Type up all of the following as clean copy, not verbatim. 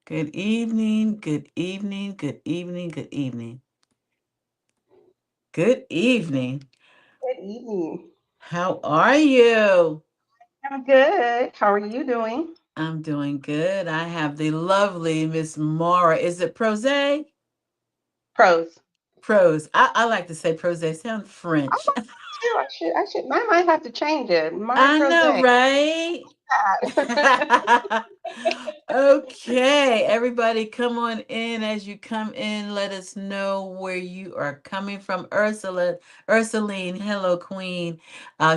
Good evening, good evening, good evening, good evening. Good evening. Good evening. How are you? I'm good. How are you doing? I'm doing good. I have the lovely Miss Mara. Is it Prose? Pros. Prose. I like to say Prose. Sound I French. like that too. I should. I might have to change it. Mara I Prose. know, right? Okay, everybody, come on in. As you come in, let us know where you are coming from. Ursuline, hello, Queen.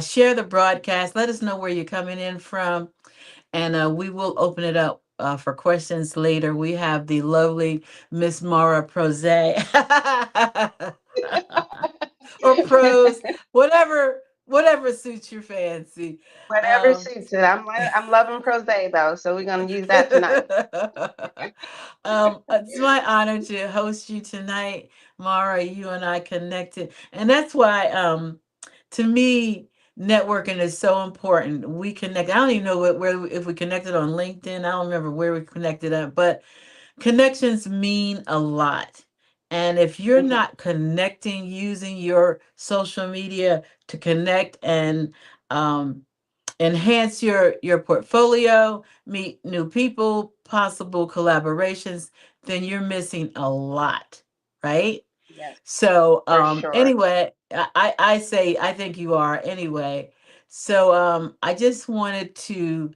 Share the broadcast. Let us know where you're coming in from, and we will open it up for questions later. We have the lovely Miss Mara Prose. Or prose, whatever suits your fancy. Whatever Um, suits it. I'm loving Prose though, so we're gonna use that tonight. it's my honor to host you tonight, Mara. You and I connected, and that's why, to me, networking is so important. We connect. I don't even know where if we connected on LinkedIn. I don't remember where we connected at, but connections mean a lot. And if you're Mhm. not connecting using your social media to connect and um, enhance your portfolio, meet new people, possible collaborations, then you're missing a lot, right? Yes, So for sure. anyway, I say I think you are anyway. So I just wanted to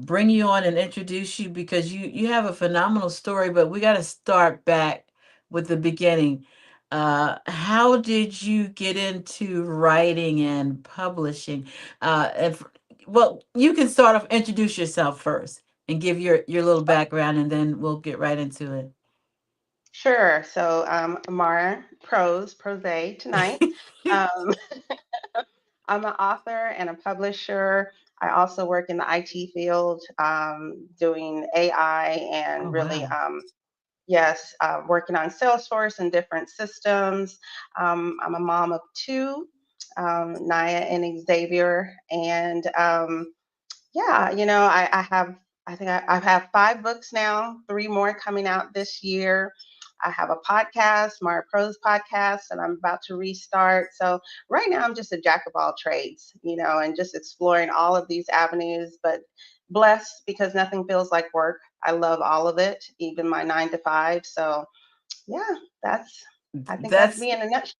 bring you on and introduce you because you have a phenomenal story, but we got to start back with the beginning. How did you get into writing and publishing? If Well, you can start off, introduce yourself first and give your little background, and then we'll get right into Sure. So Mara Prose tonight. it. Um, I'm an author and a publisher. I also work in the IT field, doing AI Oh and really wow. yes, working on Salesforce and different systems. I'm a mom of two, Naya and Xavier. And yeah, I think I have 5 books now, 3 more coming out this year. I have a podcast, Mara Prose podcast, and I'm about to restart. So right now I'm just a jack of all trades, and just exploring all of these avenues, but blessed because nothing feels like work. I love all of it, even my 9 to 5. So yeah, that's I think that's That's me in a nutshell.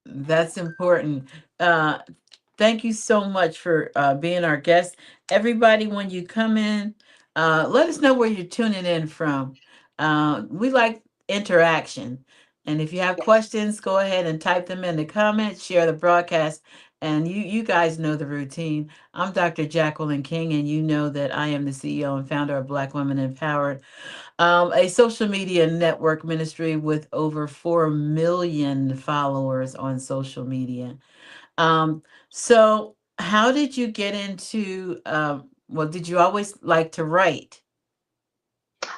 that's important. Uh, Thank you so much for being our guest. Everybody, when you come in, let us know where you're tuning in from. We like interaction. And if you have Yes. questions, go ahead and type them in the comments, share the broadcast. And you guys know the routine. I'm Dr. Jacqueline King, and you know that I am the CEO and founder of Black Women Empowered, a social media network ministry with over 4 million followers on social media. Um, so how did you get into well, did you always like to write?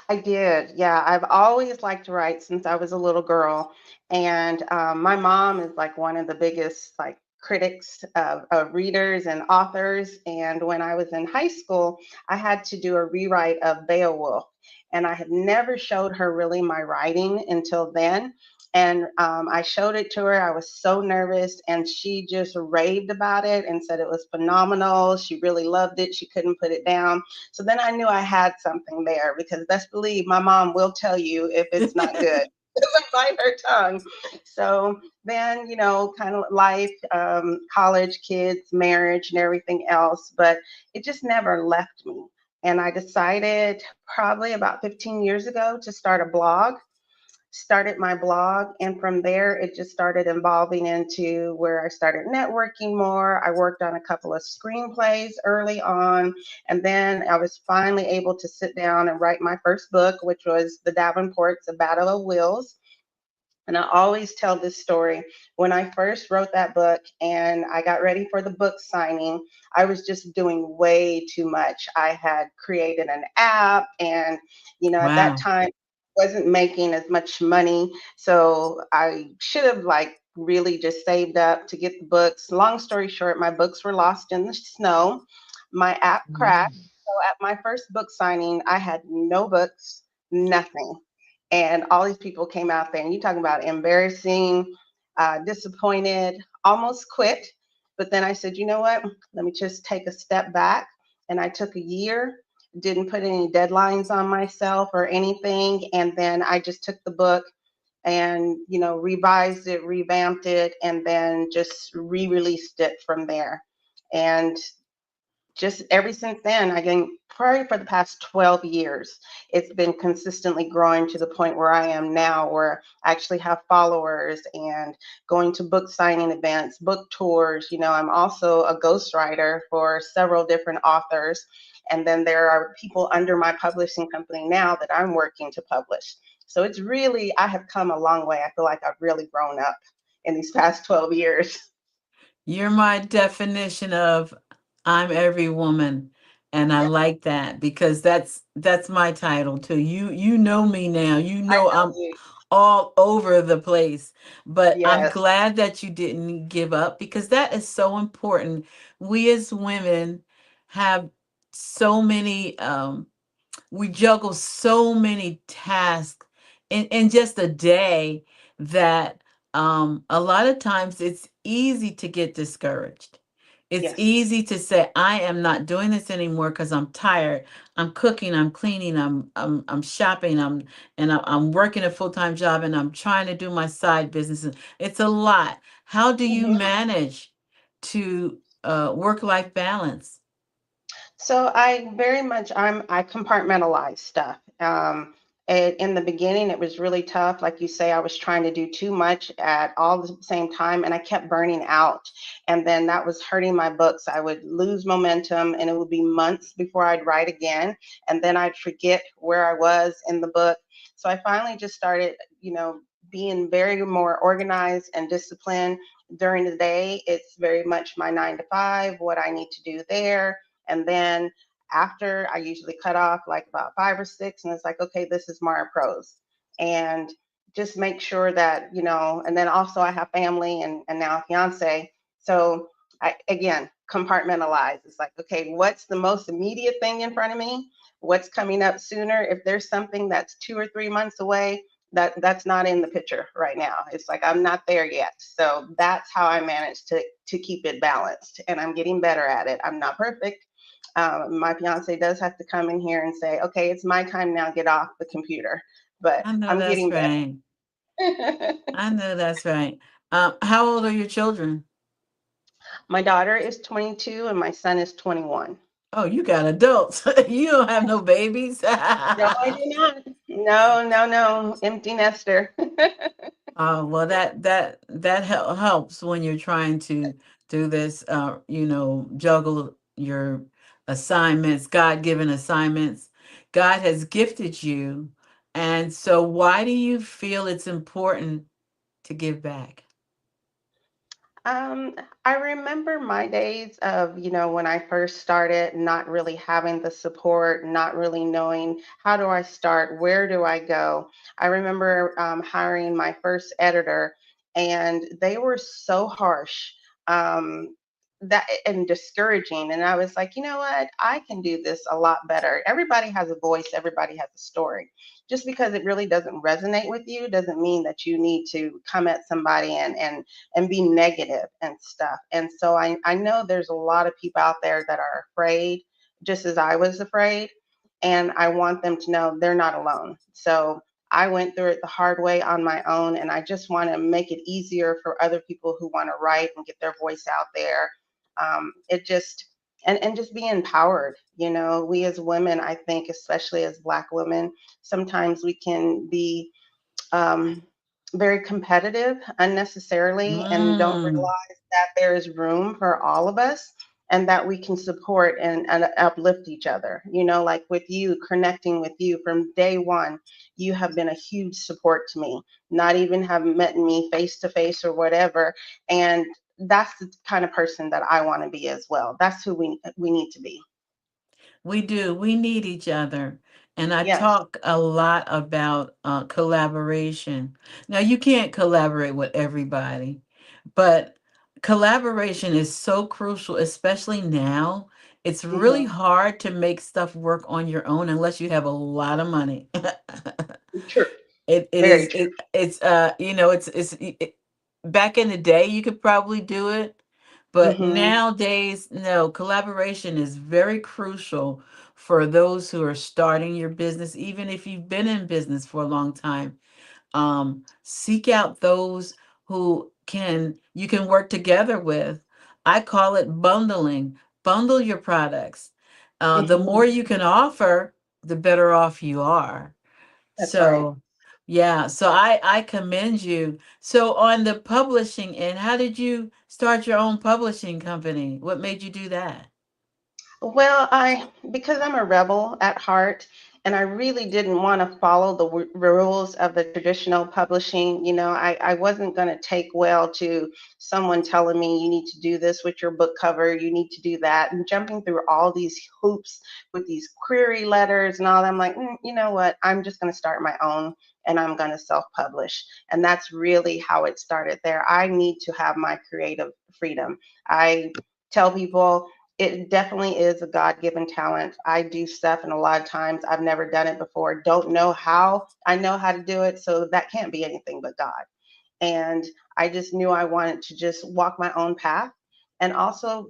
I did. Yeah, I've always liked to write since I was a little girl, and my mom is like one of the biggest like critics of readers and authors. And when I was in high school, I had to do a rewrite of Beowulf, and I had never showed her really my writing until then. And I showed it to her. I was so nervous, and she just raved about it and said it was phenomenal. She really loved it. She couldn't put it down. So then I knew I had something there because best believe my mom will tell you if it's not good. Doesn't bite her tongue. So then, kind of life, college, kids, marriage, and everything else, but it just never left me. And I decided probably about 15 years ago to start a blog, started my blog, and from there it just started evolving into where I started networking more. I worked on a couple of screenplays early on, and then I was finally able to sit down and write my first book, which was The Davenports, A Battle of Wills. And I always tell this story. When I first wrote that book and I got ready for the book signing, I was just doing way too much. I had created an app, and at that Wow. time wasn't making as much money. So I should have like really just saved up to get the books. Long story short, my books were lost in the snow. My app crashed. Mhm. at my first book signing, I had no books, nothing. And all these people came out there, and you talking about embarrassing, disappointed, almost quit. But then I said, you know what? Let me just take a step back. And I took a year, didn't put any deadlines on myself or anything. And then I just took the book and, revised it, revamped it, and then just re-released it from there. And just ever since then, I think probably for the past 12 years, it's been consistently growing to the point where I am now, where I actually have followers and going to book signing events, book tours. I'm also a ghostwriter for several different authors. And then there are people under my publishing company now that I'm working to publish. So it's really, I have come a long way. I feel like I've really grown up in these past 12 years. You're my definition of I'm every woman. And I like that because that's my title too. You know me now. You I know know I'm you. all over the place. But I'm Yes. glad that you didn't give up because that is so important. We as women have so many we juggle so many tasks in just a day that a lot of times it's easy to get discouraged. It's Yes. easy to say I am not doing this anymore because I'm tired. I'm cooking, I'm cleaning, I'm shopping, I'm working a full-time job and I'm trying to do my side business. It's a lot. How do you Mhm. manage to work-life balance? So I very much I compartmentalize stuff. And in the beginning, it was really tough. Like you say, I was trying to do too much at all the same time, and I kept burning out. And then that was hurting my books. I would lose momentum, and it would be months before I'd write again, and then I'd forget where I was in the book. So I finally just started, being very more organized and disciplined during the day. It's very much my 9 to 5, what I need to do there, and then after, I usually cut off like about 5 or 6, and it's like, okay, this is Mara Prose. And just make sure that, and then also I have family and now a fiance. So I, again, compartmentalize. It's like, okay, what's the most immediate thing in front of me? What's coming up sooner? If there's something that's 2 or 3 months away, that's not in the picture right now. It's like I'm not there yet. So that's how I manage to keep it balanced, and I'm getting better at it. I'm not perfect. My fiance does have to come in here and say, okay, it's my time now, get off the computer. But I know I'm that's getting right. better. I know that's right. How old are your children? My daughter is 22 and my son is 21. Oh, you got adults. You don't have no babies. No, I do not. No, no, no. Empty nester. Well, that helps when you're trying to do this. Juggle your assignments, God-given assignments. God has gifted you, and so why do you feel it's important to give back? Um, I remember my days of, when I first started, not really having the support, not really knowing how do I start, where do I go. I remember hiring my first editor, and they were so harsh, that and discouraging. And I was like, you know what? I can do this a lot better. Everybody has a voice, everybody has a story. Just because it really doesn't resonate with you doesn't mean that you need to come at somebody and be negative and stuff. And so I know there's a lot of people out there that are afraid, just as I was afraid. And I want them to know they're not alone. So I went through it the hard way on my own. And I just want to make it easier for other people who want to write and get their voice out there. It just, and just be empowered. We as women, I think, especially as Black women, sometimes we can be um, very competitive unnecessarily and don't Mm. realize that there is room for all of us and that we can support and uplift each other. Like with you, connecting with you from day one, you have been a huge support to me, not even have met me face to face or whatever. And that's the kind of person that I want to be as well. That's who we need to be. We do. We need each other. And I Yes. talk a lot about collaboration. Now, you can't collaborate with everybody, but collaboration is so crucial, especially now It's really Hmm. hard to make stuff work on your own unless you have a lot of money. True. It Very is true. it's you know back in the day you could probably do it, but Hmm. nowadays no, collaboration is very crucial for those who are starting your business, even if you've been in business for a long time. Seek out those who can you can work together with. I call it bundling. Bundle your products. The Hmm. more you can offer, the better off you are. That's right. So yeah, so I commend you. So on the publishing end, how did you start your own publishing company? What made you do that? Well, because I'm a rebel at heart, and I really didn't want to follow the rules of the traditional publishing. I wasn't going to take well to someone telling me you need to do this with your book cover, you need to do that, and jumping through all these hoops with these query letters and all that. I'm like, you know what? I'm just going to start my own. And I'm going to self publish. And that's really how it started there. I need to have my creative freedom. I tell people it definitely is a God given talent. I do stuff, and a lot of times I've never done it before, don't know how I know how to do it. So that can't be anything but God. And I just knew I wanted to just walk my own path and also,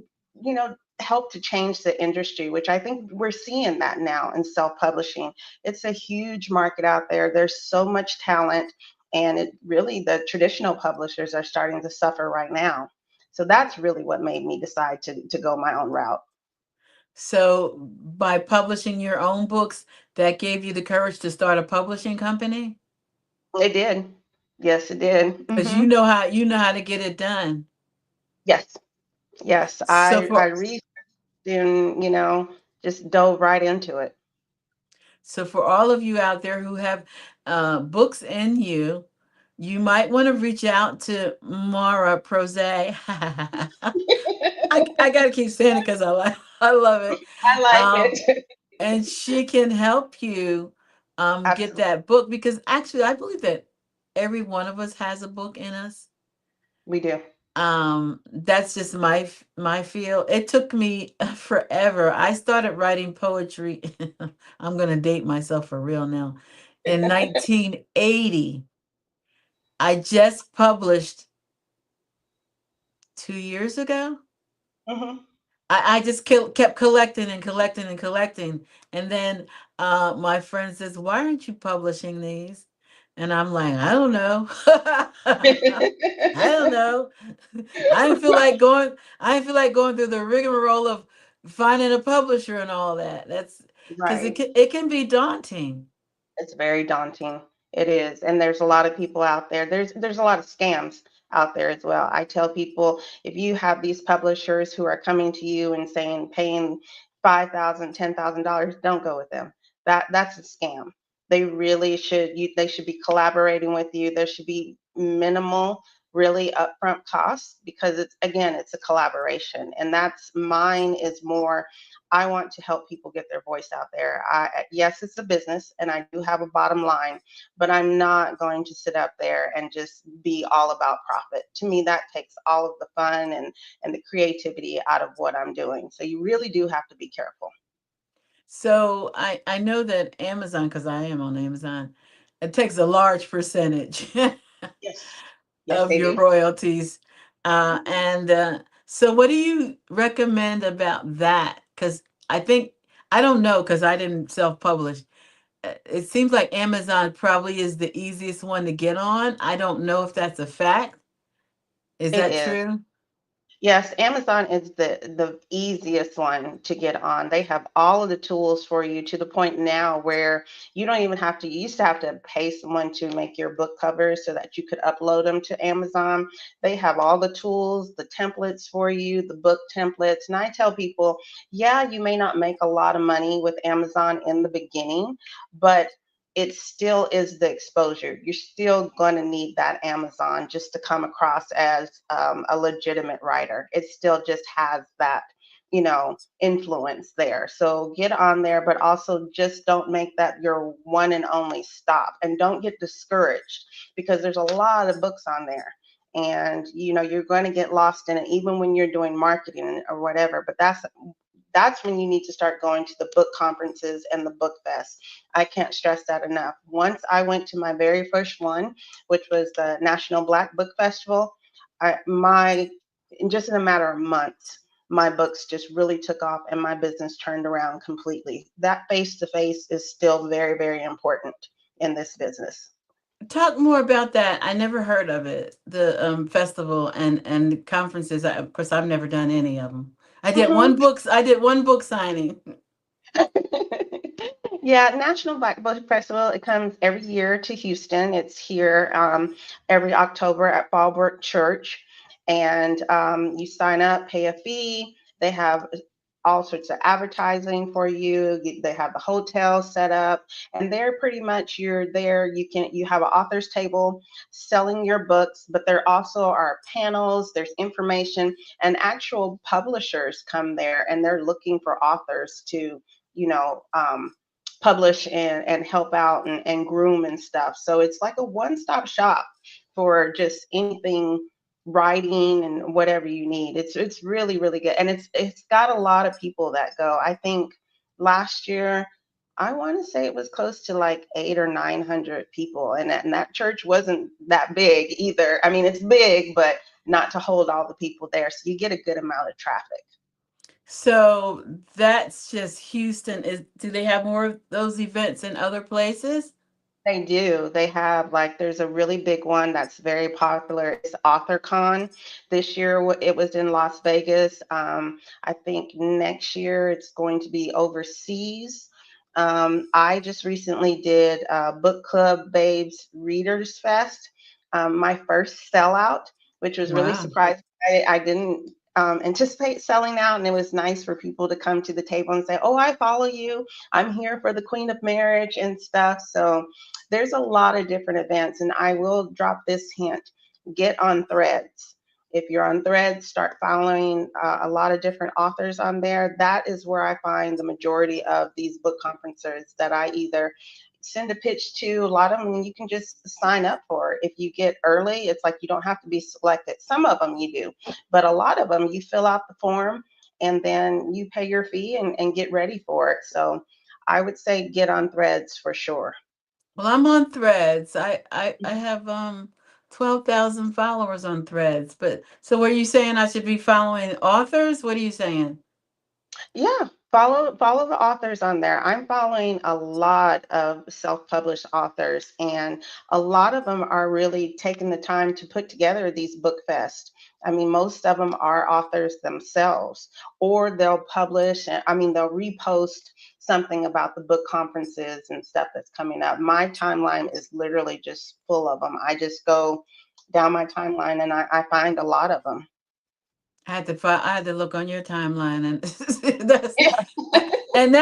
help to change the industry, which I think we're seeing that now in self publishing. It's a huge market out there. There's so much talent, and it really, the traditional publishers are starting to suffer right now. So that's really what made me decide to go my own route. So by publishing your own books, that gave you the courage to start a publishing company? It did. Yes, it did. Because you know how to get it done. Yes, yes. So I for reached and, just dove right into it. so for all of you out there who have books in you, you might want to reach out to Mara Prose. I gotta keep saying it because I love it. I like Um, it. and she can help you get Absolutely. that book, because actually I believe that every one of us has a book in us. We do. That's just my feel. It took me forever. I started writing poetry. I'm gonna date myself for real now. In 1980, I just published 2 years ago. Hmm. I just kept collecting and collecting and collecting. And then my friend says, "Why aren't you publishing these?" And I'm like, "I don't know." I don't know. I didn't feel like going. I didn't feel like going through the rigmarole of finding a publisher and all that. That's because Right. it can be daunting. It's very daunting. It is. And there's a lot of people out there. There's a lot of scams out there as well. I tell people, if you have these publishers who are coming to you and saying paying $5,000, $10,000, don't go with them. That's a scam. They really should they should be collaborating with you. There should be minimal really upfront costs, because it's a collaboration. And that's mine is more, I want to help people get their voice out there. Yes, it's a business and I do have a bottom line, but I'm not going to sit up there and just be all about profit. To me, that takes all of the fun and the creativity out of what I'm doing. So you really do have to be careful. So I know that Amazon, because I am on Amazon, it takes a large percentage Yes. Yes, of they your do. royalties. And so, what do you recommend about that? Because I think, I don't know, because I didn't self publish. It seems like Amazon probably is the easiest one to get on. I don't know if that's a fact. Is It that is. true? Yes, Amazon is the easiest one to get on. They have all of the tools for you, to the point now where you don't even have to, you used to have to pay someone to make your book covers so that you could upload them to Amazon. They have all the tools, the templates for you, the book templates. And I tell people, yeah, you may not make a lot of money with Amazon in the beginning, but it still is the exposure. You're still going to need that Amazon just to come across as a legitimate writer. It still just has that, influence there. So get on there, but also just don't make that your one and only stop. And don't get discouraged, because there's a lot of books on there. And you're going to get lost in it, even when you're doing marketing or whatever. But that's that's when you need to start going to the book conferences and the book fest. I can't stress that enough. Once I went to my very first one, which was the National Black Book Festival, my in just in a matter of months, my books just really took off and my business turned around completely. That face to face is still very, very important in this business. Talk more about that. I never heard of it. The festival and conferences. Of course, I've never done any of them. Mhm. I did one book signing. Yeah, National Black Book Festival, it comes every year to Houston. It's here every October at Fallbrook Church. And you sign up, pay a fee. They have all sorts of advertising for you. They have the hotel set up, and they're pretty much you're there. You have an author's table selling your books, but there also are panels, there's information, and actual publishers come there and they're looking for authors to, you know, publish and help out and groom and stuff. So it's like a one-stop shop for just anything writing and whatever you need. It's really, really good. And it's got a lot of people that go. I think last year I want to say it was close to like 800 or 900 people. And that church wasn't that big either. I mean, it's big, but not to hold all the people there. So you get a good amount of traffic. So that's just Houston. Do they have more of those events in other places? They do. They have like there's a really big one that's very popular. It's AuthorCon. This year it was in Las Vegas. I think next year it's going to be overseas. I just recently did Book Club Babes Readers Fest, my first sellout, which was really Wow. surprising. I didn't anticipate selling out, and it was nice for people to come to the table and say, "Oh, I follow you. I'm here for the Queen of Marriage and stuff." So there's a lot of different events, and I will drop this hint: get on Threads. If you're on Threads, start following a lot of different authors on there. That is where I find the majority of these book conferences that I either send a pitch to. A lot of them you can just sign up for. If you get early, it's like you don't have to be selected. Some of them you do, but a lot of them you fill out the form and then you pay your fee and get ready for it. So I would say get on Threads for sure. Well, I'm on Threads. I have 12,000 followers on Threads. But so were you saying I should be following authors? What are you saying? Yeah, follow the authors on there. I'm following a lot of self-published authors, and a lot of them are really taking the time to put together these book fests. I mean, most of them are authors themselves, or they'll publish, I mean, they'll repost something about the book conferences and stuff that's coming up. My timeline is literally just full of them. I just go down my timeline and I find a lot of them. I had to look on your timeline and that's Yeah. and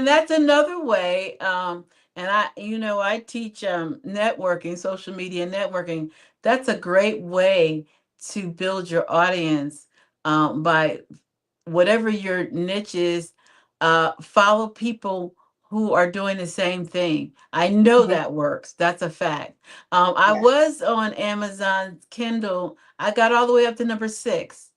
that's another way. And I teach networking, social media networking. That's a great way to build your audience by whatever your niche is, follow people who are doing the same thing. I know Mhm. that works. That's a fact. I Yes. was on Amazon Kindle. I got all the way up to number 6.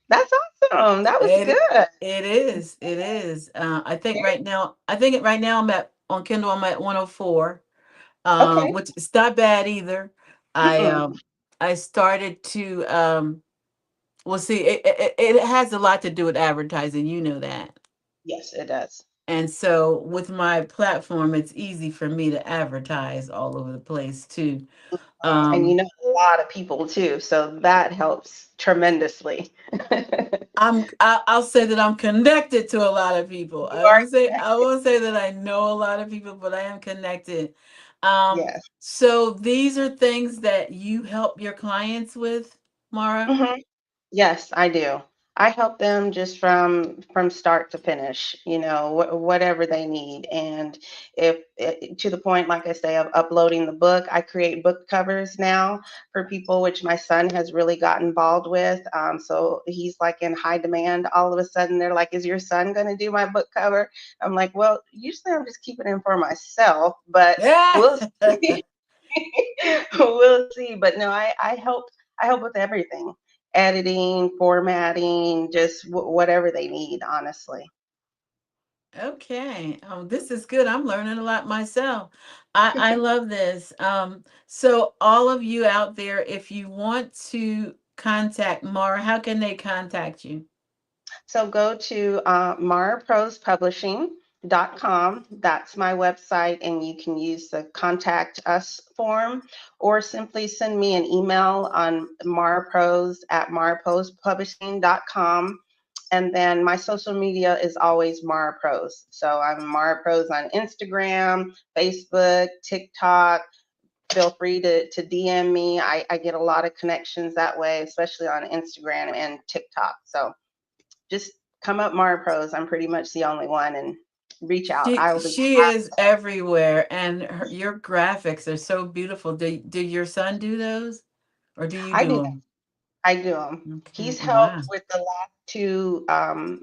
That's awesome. That was It good. it is. It is. Right now I'm at on Kindle. I'm at 104, Okay. which is not bad either. I Mm-mm. um I started to well, see, it has a lot to do with advertising. You know that. Yes, it does. And so with my platform, it's easy for me to advertise all over the place too. And you Um, know a lot of people too, so that helps tremendously. I'll say that I'm connected to a lot of people. You are I connected. won't say that I know a lot of people, but I am connected. Um, Yes. so these are things that you help your clients with, Mara? Mhm. Yes, I do. I help them just from start to finish, you know, whatever they need. And if to the point, like I say, of uploading the book, I create book covers now for people, which my son has really got involved with. So he's like in high demand. All of a sudden, they're like, "Is your son going to do my book cover?" I'm like, "Well, usually I'm just keeping it for myself, but Yeah. we'll see." We'll see. But no, I help with everything. editing, formatting, just whatever they need, honestly. Okay. This is good. I'm learning a lot myself. I love this. So all of you out there, if you want to contact Mara, how can they contact you? So go to maraprosepublishing.com. That's my website, and you can use the contact us form or simply send me an email on maraprose@maraprosepublishing.com. And then my social media is always Mara Prose. So I'm Mara Prose on Instagram, Facebook, TikTok. Feel free to DM me. I get a lot of connections that way, especially on Instagram and TikTok. So just come up Mara Prose. I'm pretty much the only one, and reach out. I will be She is everywhere, and your graphics are so beautiful. Do your son do those, or do you I do do them? I do them. Okay. He's Wow. helped with the last two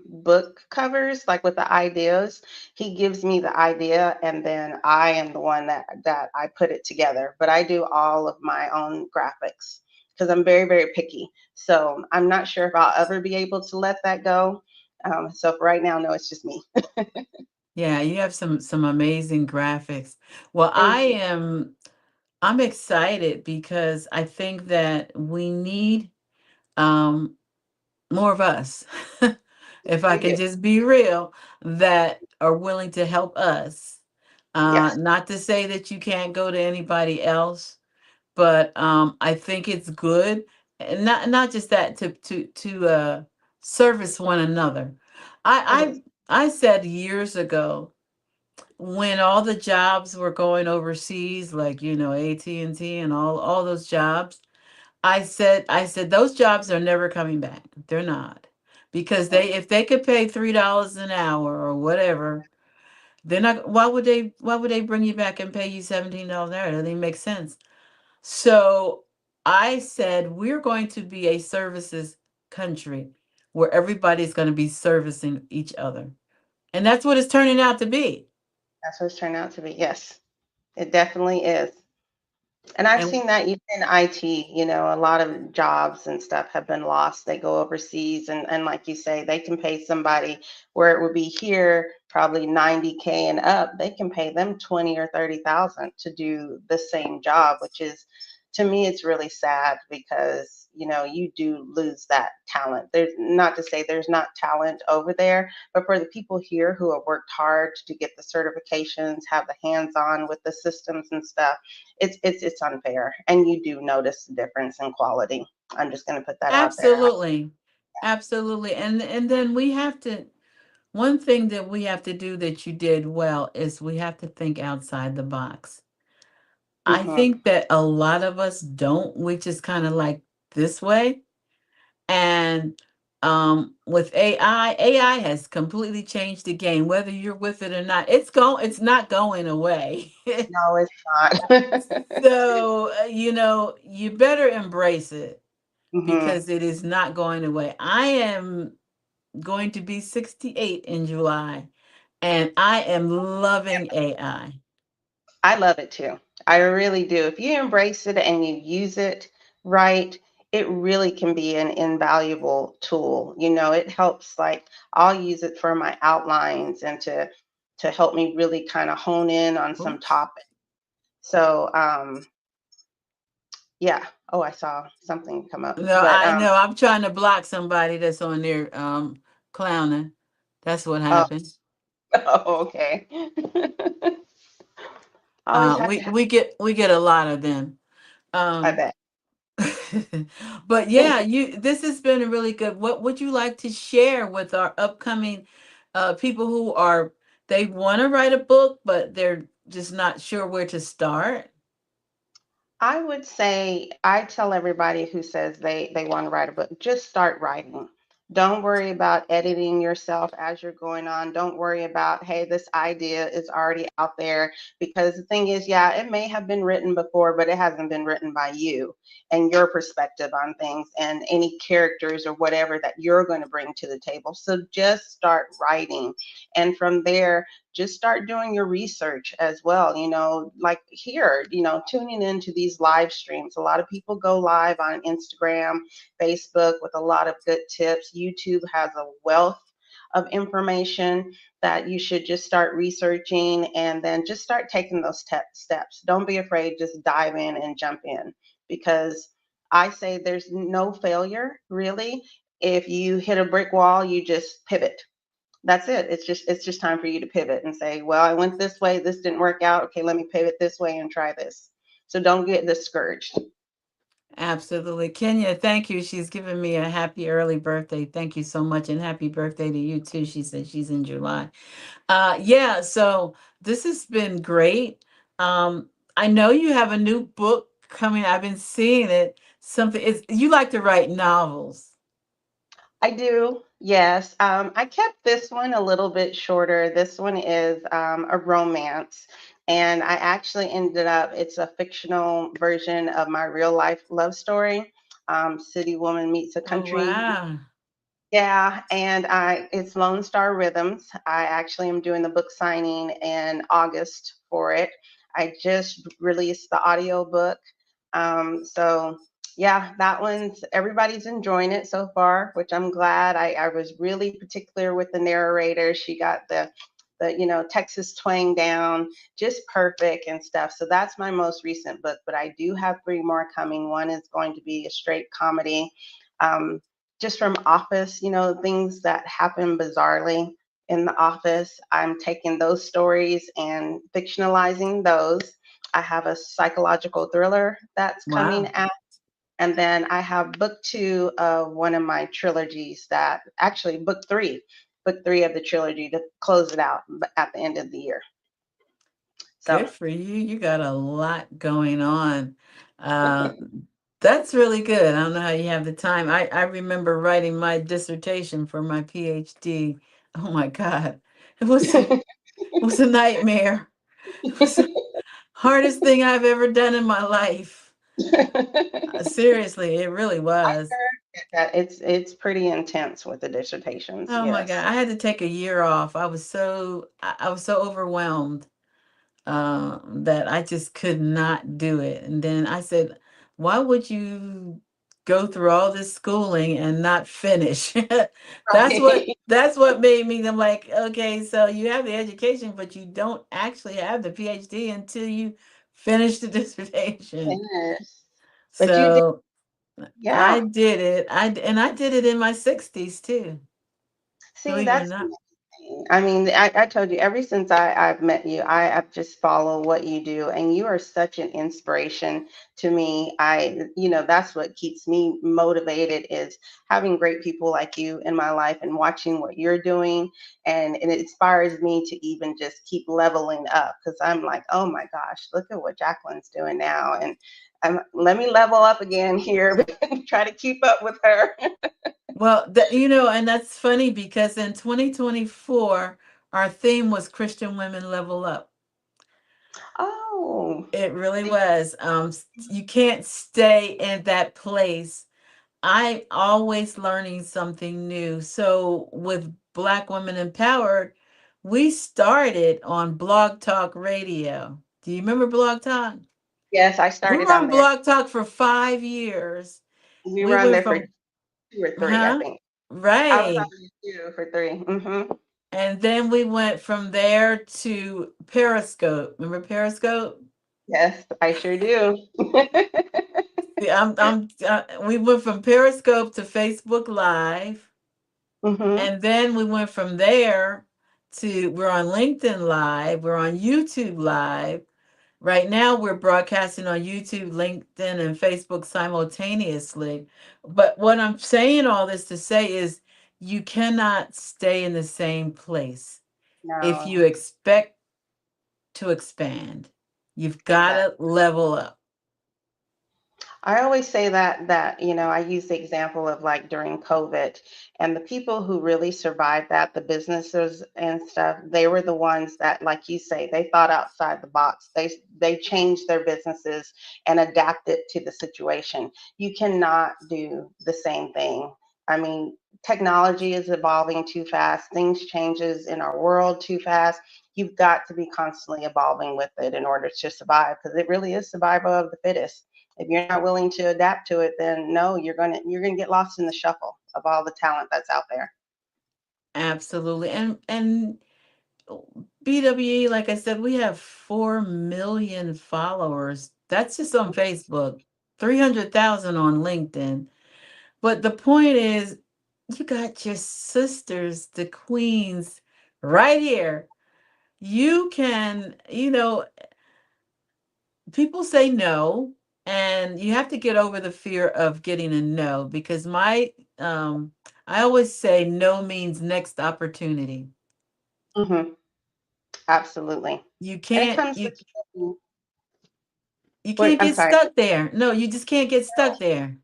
book covers, like with the ideas. He gives me the idea, and then I am the one that I put it together. But I do all of my own graphics because I'm very, very picky. So I'm not sure if I'll ever be able to let that go. So for right now, no, it's just me. Yeah, you have some amazing graphics. Well, Thank you. I'm excited because I think that we need um more of us. If I We can do. just be real, that are willing to help us. Yes, Not to say that you can't go to anybody else, but I think it's good, and not just that, to service one another. it is. I said years ago, when all the jobs were going overseas, like AT&T and all those jobs, I said those jobs are never coming back. They're not. Because Mm, if they could pay $3 an hour or whatever, they're not. Why would they bring you back and pay you $17 an hour? That doesn't even make sense. So I said we're going to be a services country where everybody's going to be servicing each other. And that's what it's turning out to be. that's what it's turned out to be. Yes, it definitely is. And I've And seen that even in IT, a lot of jobs and stuff have been lost. They go overseas, and like you say, they can pay somebody where it would be here probably 90K and up. They can pay them 20 or 30,000 to do the same job, which is, to me, it's really sad because, you do lose that talent. There's not to say there's not talent over there, but for the people here who have worked hard to get the certifications, have the hands-on with the systems and stuff, it's unfair, and you do notice the difference in quality. I'm just going to put that out there. absolutely. Absolutely. And then one thing that we have to do that you did well is we have to think outside the box. I Hmm. think that a lot of us don't, which is kind of like this way. And with AI has completely changed the game, whether you're with it or not. It's not going away. No, it's not. So, you better embrace it Hmm. because it is not going away. I am going to be 68 in July, and I am loving AI. I love it too. I really do. If you embrace it and you use it right, it really can be an invaluable tool. It helps, like, I'll use it for my outlines and to help me really kind of hone in on some Oops. topic. So, yeah. Oh, I saw something come up. No, But I know. I'm trying to block somebody that's on there clowning. That's what oh, happened. oh, okay. Always have to We have. we get a lot of them. I Um, bet. but yeah, this has been really good. What would you like to share with our upcoming people who they want to write a book, but they're just not sure where to start? I would say I tell everybody who says they want to write a book, just start writing. Don't worry about editing yourself as you're going on. Don't worry about, hey, this idea is already out there. Because the thing is, yeah, it may have been written before, but it hasn't been written by you and your perspective on things and any characters or whatever that you're going to bring to the table. So just start writing. And from there, just start doing your research as well. Like here, tuning into these live streams. A lot of people go live on Instagram, Facebook with a lot of good tips. YouTube has a wealth of information that you should just start researching and then just start taking those steps. Don't be afraid, just dive in and jump in, because I say there's no failure really. If you hit a brick wall, you just pivot. That's it. It's just time for you to pivot and say, well, I went this way, this didn't work out. Okay, let me pivot this way and try this. So don't get discouraged. Absolutely. Kenya, thank you. She's given me a happy early birthday. Thank you so much. And happy birthday to you too. She said she's in July. Yeah, so this has been great. I know you have a new book coming. I've been seeing it. Something is you like to write novels. I do, yes. I kept this one a little bit shorter. This one is a romance, and I actually ended up, it's a fictional version of my real life love story, City Woman Meets a Oh Country. wow. Yeah, and it's Lone Star Rhythms. I actually am doing the book signing in August for it. I just released the audio book. So yeah, that one's everybody's enjoying it so far, which I'm glad. I was really particular with the narrator. She got the Texas twang down just perfect and stuff. So that's my most recent book, but I do have three more coming. One is going to be a straight comedy. Um, just from office, things that happen bizarrely in the office. I'm taking those stories and fictionalizing those. I have a psychological thriller that's coming Wow. out. And then I have book two of one of my trilogies that actually book three of the trilogy to close it out at the end of the year. So Good for you. You got a lot going on. Uh, that's really good. I don't know how you have the time. I remember writing my dissertation for my PhD. Oh my God. It was a nightmare. It was the hardest thing I've ever done in my life. Seriously, it really I was. heard that it's pretty intense with the dissertations. Oh my God. Yes. I had to take a year off. I was so overwhelmed that I just could not do it. And then I said, why would you go through all this schooling and not finish? that's what Right. that's what made me. I'm like, okay, so you have the education, but you don't actually have the PhD until you finish the dissertation. Yes. But you did, So I yeah. did it. I did it in my 60s too, See, believe it or that's not. amazing. I mean, I told you, ever since I've met you, I've just follow what you do, and you are such an inspiration to me. That's what keeps me motivated is having great people like you in my life and watching what you're doing, and it inspires me to even just keep leveling up because I'm like, oh my gosh, look at what Jacqueline's doing now, and let me level up again here, try to keep up with her. Well, and that's funny because in 2024, our theme was Christian Women Level Up. Oh. It really was. You can't stay in that place. I always learning something new. So with Black Women Empowered, we started on Blog Talk Radio. Do you remember Blog Talk? Yes, I We started were on on there. Blog Talk for 5 years. We We were on went there for from, 2 or 3, I huh? think. I was Right. on there 2 for 3. And then we went from there to Periscope. Remember Periscope? Yes, I sure do. Yeah, we went from Periscope to Facebook Live, hmm and then we went from there to we're on LinkedIn Live, we're on YouTube Live. Right now, we're broadcasting on YouTube, LinkedIn, and Facebook simultaneously. But what I'm saying all this to say is you cannot stay in the same place. If No, you expect to expand, you've got exactly. to level up. I always say that I use the example of like during COVID, and the people who really survived that, the businesses and stuff, they were the ones that, like you say, they thought outside the box. They changed their businesses and adapted to the situation. You cannot do the same thing. I mean, technology is evolving too fast. Things changes in our world too fast. You've got to be constantly evolving with it in order to survive, because it really is survival of the fittest. If you're not willing to adapt to it, then no, you're gonna get lost in the shuffle of all the talent that's out there. Absolutely. And BWE, like I said, we have 4 million followers. That's just on Facebook, 300,000 on LinkedIn. But the point is, you got your sisters, the queens, right here. You can, people say no, and you have to get over the fear of getting a no because I always say no means next opportunity. Hmm. Absolutely. You And it can't comes you with you what can't I'm get sorry. stuck there. No, you just can't get stuck there.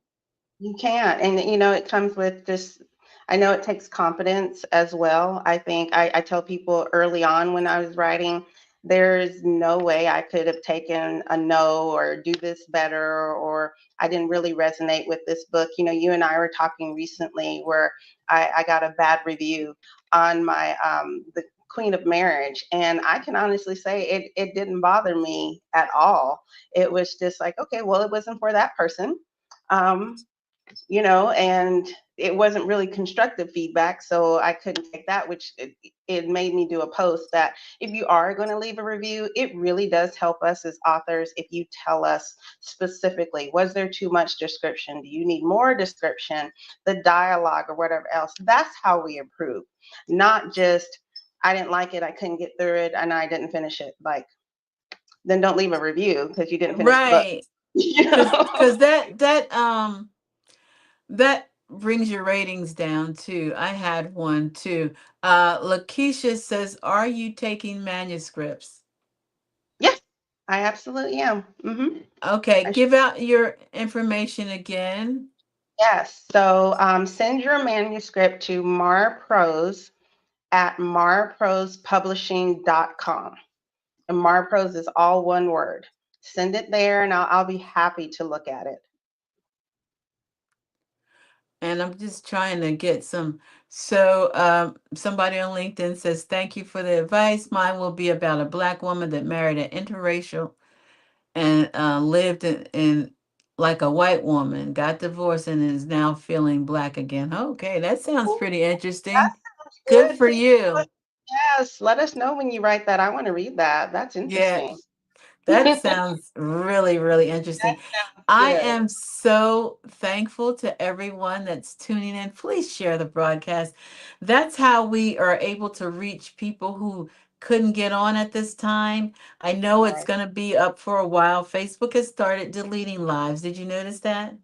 You can't. And it comes with just, I know it takes confidence as well. I think I tell people early on when I was writing, there's no way I could have taken a no or do this better, or I didn't really resonate with this book. You and I were talking recently where I got a bad review on my the Queen of Marriage. And I can honestly say it didn't bother me at all. It was just like, okay, well, it wasn't for that person. Um, and it wasn't really constructive feedback, so I couldn't take that, which it made me do a post that if you are going to leave a review, it really does help us as authors if you tell us specifically, was there too much description? Do you need more description? The dialogue or whatever else. That's how we improve, not just, I didn't like it, I couldn't get through it, and I didn't finish it. Like, then don't leave a review because you didn't finish the book. Right. you Cuz know? that brings your ratings down too. I had one too. Lakeisha says, "Are you taking manuscripts?" Yes, I absolutely am. Okay, I give out your information again. Yes. So send your manuscript to Mara Prose at maraprosepublishing.com. And Mara Prose is all one word. Send it there, and I'll be happy to look at it. And I'm just trying to get some. So, somebody on LinkedIn says, "Thank you for the advice. Mine will be about a Black woman that married an interracial and lived in like a white woman, got divorced, and is now feeling Black again." Okay, that sounds Ooh, pretty that interesting. sounds Good good. for Please, you. yes, let us know when you write that. I want to read that. That's Yeah. interesting. That That sounds really, really interesting. sounds I good. am so thankful to everyone that's tuning in. Please share the broadcast. That's how we are able to reach people who couldn't get on at this time. I know it's Right. going to be up for a while. Facebook has started deleting lives. Did you notice that?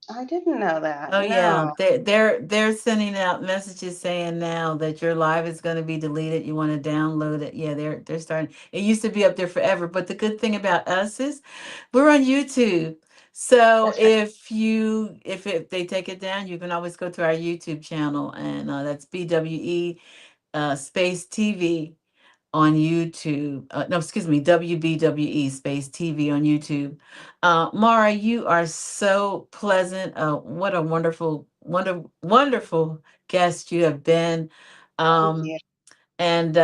I didn't know that. Oh yeah, No. they're sending out messages saying now that your live is going to be deleted. You want to download it. Yeah, they're starting. It used to be up there forever, but the good thing about us is we're on YouTube. So That's right. if they take it down, you can always go to our YouTube channel, and that's BWE space TV on YouTube. No, excuse me, WBWE space TV on YouTube. Mara, you are so pleasant. What a wonderful guest you have been. Thank Um, you. and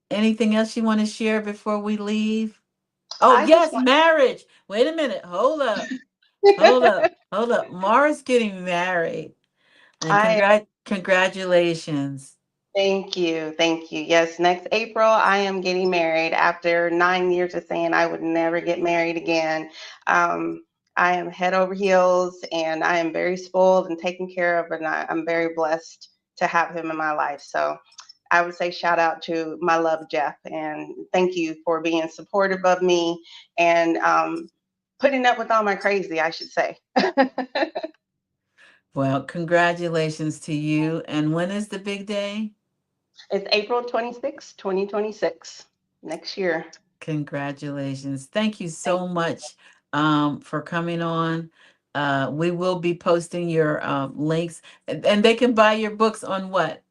anything else you want to share before we leave? Oh, I just yes, want. marriage. Wait a minute. Hold up. Mara's getting married. And I congratulations. Thank you. Thank you. Yes, next April, I am getting married after 9 years of saying I would never get married again. I am head over heels, and I am very spoiled and taken care of, and I'm very blessed to have him in my life. So I would say shout out to my love, Jeff, and thank you for being supportive of me and putting up with all my crazy, I should say. Well, congratulations to you. And when is the big day? It's April 26th, 2026, next year. Congratulations. Thank you Thank so you. much for coming on. We will be posting your links, and they can buy your books on what?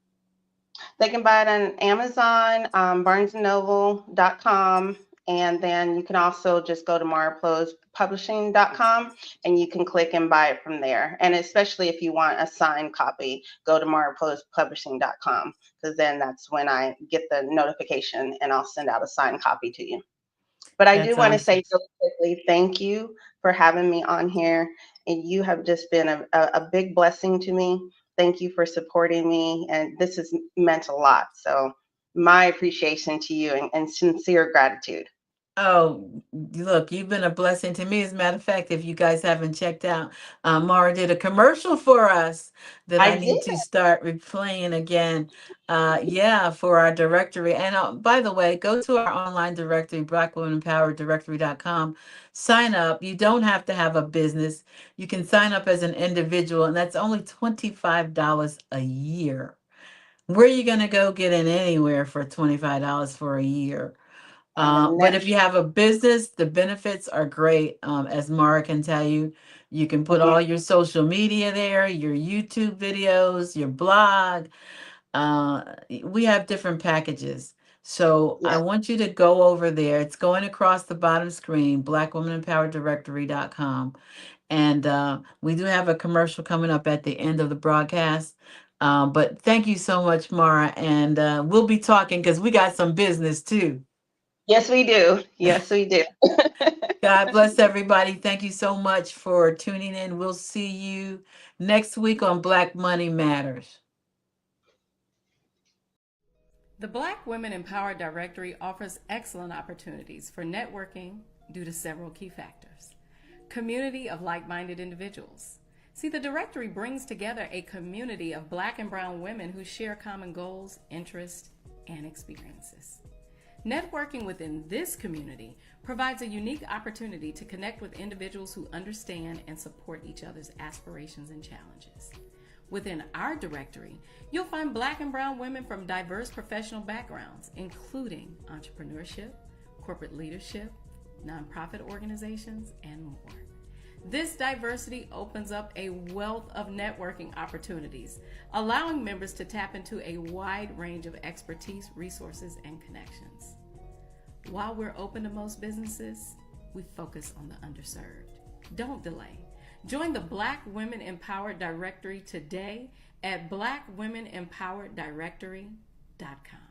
They can buy it on Amazon, barnesandnoble.com, and then you can also just go to maraprosepublishing.com and you can click and buy it from there. And especially if you want a signed copy, go to maraprosepublishing.com, because then that's when I get the notification and I'll send out a signed copy to you. But I do That's want to awesome. say really quickly, thank you for having me on here. And you have just been a big blessing to me. Thank you for supporting me. And this has meant a lot. So my appreciation to you and sincere gratitude. Oh, look, you've been a blessing to me. As a matter of fact, if you guys haven't checked out, Mara did a commercial for us that I I did. need to start replaying again. Yeah, for our directory. And by the way, go to our online directory, blackwomenempowereddirectory.com. Sign up. You don't have to have a business. You can sign up as an individual, and that's only $25 a year. Where are you going to go get in anywhere for $25 for a year? I would But never. if you have a business, the benefits are great. As Mara can tell you, you can put Mhm. all your social media there, your YouTube videos, your blog. Uh, we have different packages. So I Yes. want you to go over there. It's going across the bottom screen, blackwomenempowereddirectory.com. And we do have a commercial coming up at the end of the broadcast. But thank you so much, Mara. And we'll be talking because we got some business too. Yes, we do. Yes, we do. God bless everybody. Thank you so much for tuning in. We'll see you next week on Black Money Matters. The Black Women Empowered Directory offers excellent opportunities for networking due to several key factors. Community of like-minded individuals. See, the directory brings together a community of Black and brown women who share common goals, interests, and experiences. Networking within this community provides a unique opportunity to connect with individuals who understand and support each other's aspirations and challenges. Within our directory, you'll find Black and brown women from diverse professional backgrounds, including entrepreneurship, corporate leadership, nonprofit organizations, and more. This diversity opens up a wealth of networking opportunities, allowing members to tap into a wide range of expertise, resources, and connections. While we're open to most businesses, we focus on the underserved. Don't delay. Join the Black Women Empowered Directory today at blackwomenempowereddirectory.com.